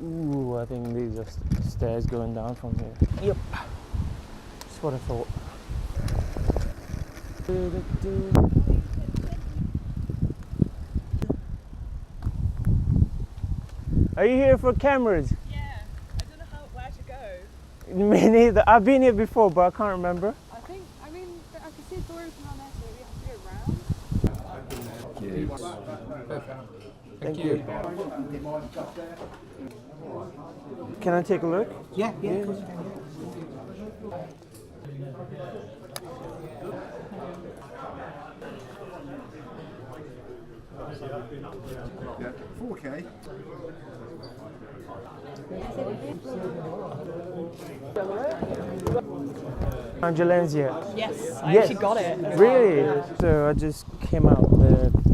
Ooh, I think these are stairs going down from here. Yep. That's what I thought. Are you here for cameras? Yeah, I don't know where to go. Me neither. I've been here before, but I can't remember. I can see a door open on there, so we have to go around. Thank you. Can I take a look? Yeah. Yeah, 4K. Found your lens yet? Yes, I actually got it. Really? So I just came out the